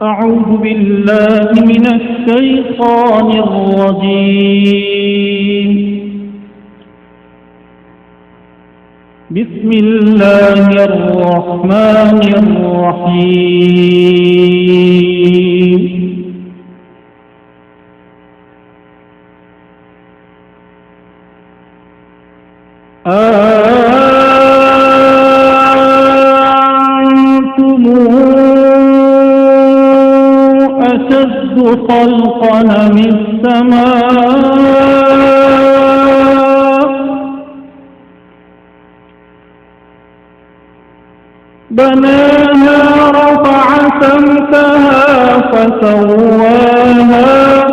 أعوذ بالله من الشيطان الرجيم. بسم الله الرحمن الرحيم. أنتم أشد خلقا من السماء بناها رفع سمكها فسواها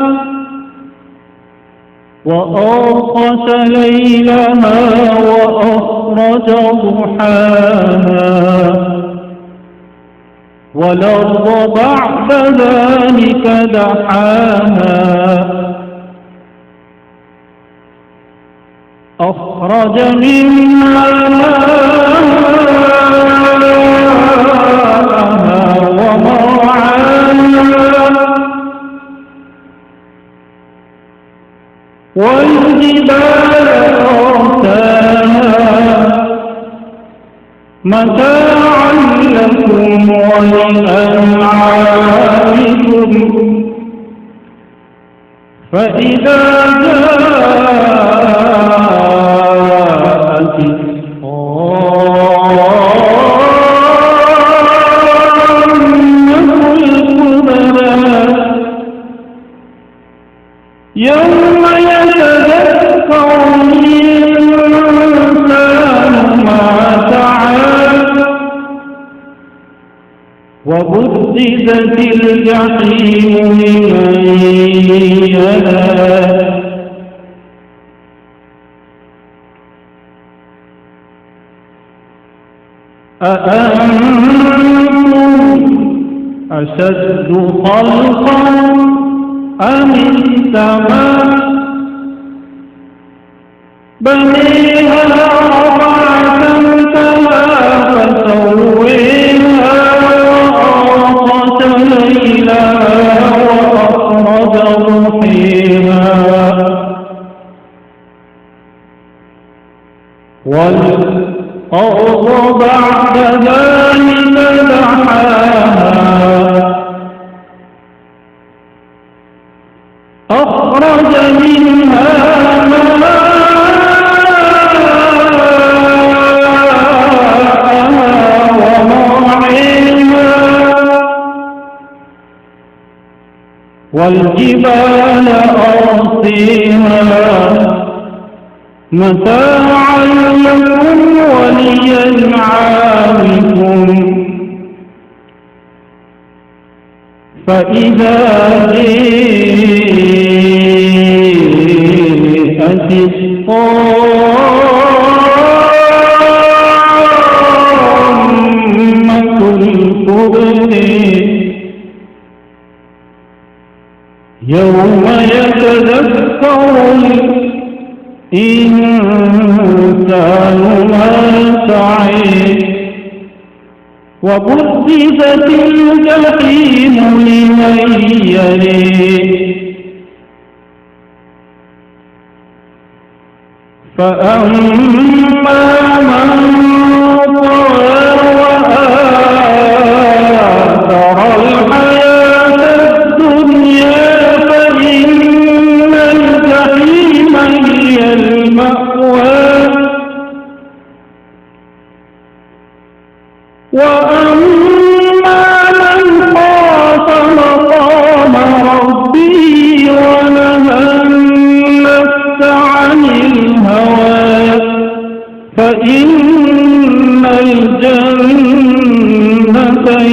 وأغطش ليلها وأخرج ضحاها والأرض بعد ذلك دحاها أخرج منها ماءها ومرعاها والجبال أرساها متاعا لكم ولأنعامكم فإذا جاءت الطامة الكبرى يوم يتذكر الإنسان ما سعى وبرزت الجحيم لمن يرى أأنتم أشد خلقا أم السماء بنيها رفع سمكها فسويها وأغطش ليلها وأخرج ضحيها والأرض بعد ذلك دحاها أخرج منها ماءها ومرعاها والجبال أرسيها متاعا لكم ولأنعامكم فإذا جاءت الطامة الكبرى يوم يتذكر الإنسان ما سعى وبرزت الجحيم لمن يرى فأما من طغى وآثر الحياة الدنيا فإن الجحيم هي المأوى وأما من خاف مقام ربه ونهى النفس عن الهوى فإن الجنة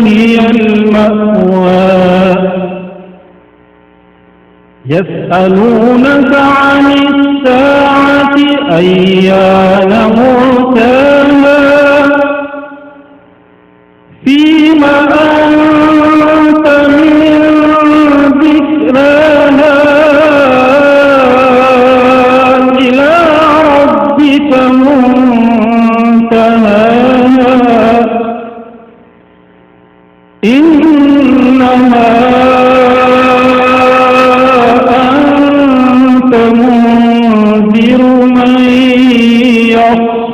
هي المأوى يسألونك عن الساعة أيان مرساها فيما أنت من ذكراها إلى ربك منتهاها إنها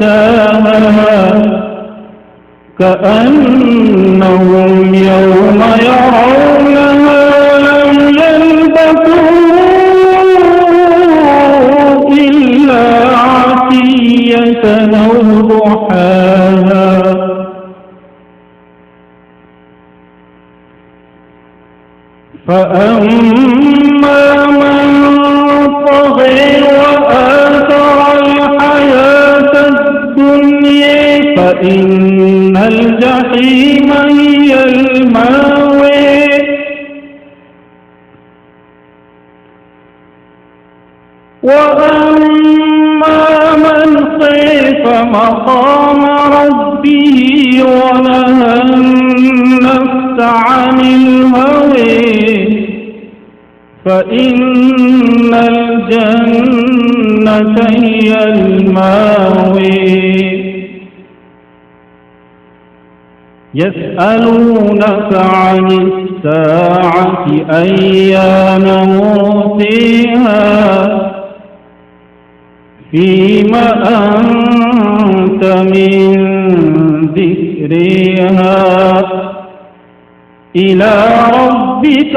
يغشاها كأنهم يوم يرونها لم يلبثوا إلا عشية أو ضحاها فأما من طغى وآثر الحياة الدنيا فإن الجحيم هي المأوى وأما من خاف مقام ربه ونهى النفس عن الهوى فإن الجنة هي المأوى يسألونك عن الساعة أيان مرسيها فيما أنت من ذكرها إلى ربك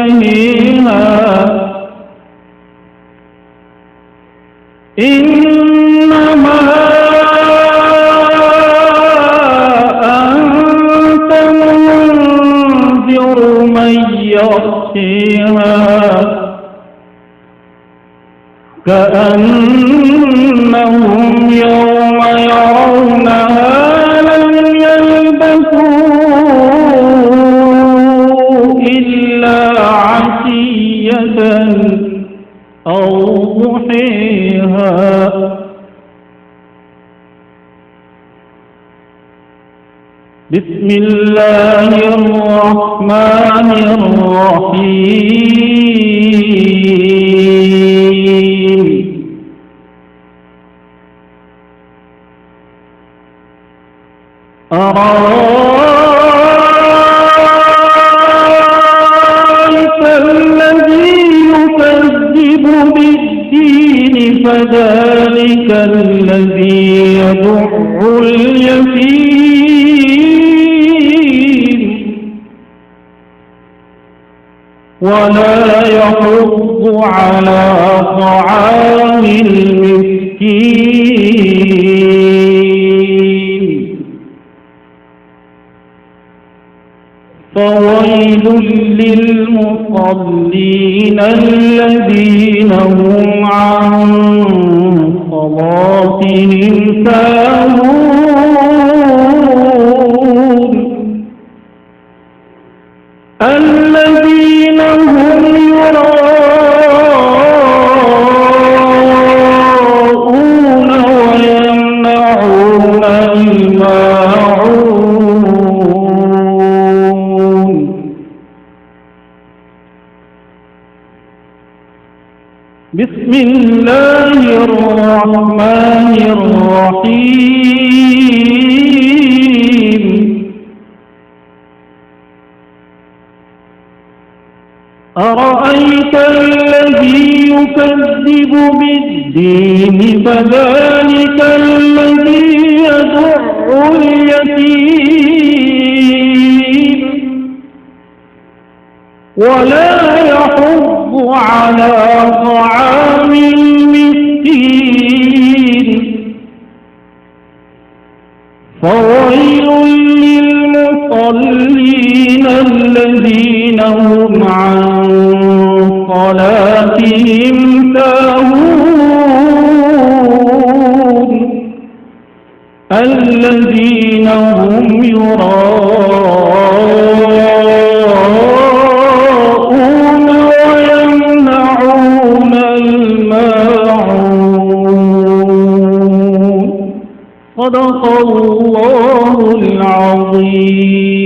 منتهيها إنما أنت منذر من يخشيها كأنهم يوم يرونها لم يلبثوا إلا عشية أو ضحيها بسم الله الرحمن الرحيم أرأيت الذي يكذب بالدين فذلك الذي يدع اليتيم ولا يحض على طعام المسكين فويل للمصلين الذين هم عن صلاتهم ساهون الذين هم يراءون ويمنعون الماعون بسم الله الرحمن الرحيم أرأيت الذي يكذب بالدين فذلك الذي يدع اليتيم ولا يحض على طعام المسكين فويل للمصلين الذين هم عن صلاتهم ساهون الذين هم يراءون ويمنعون الماعون صدق الله العظيم.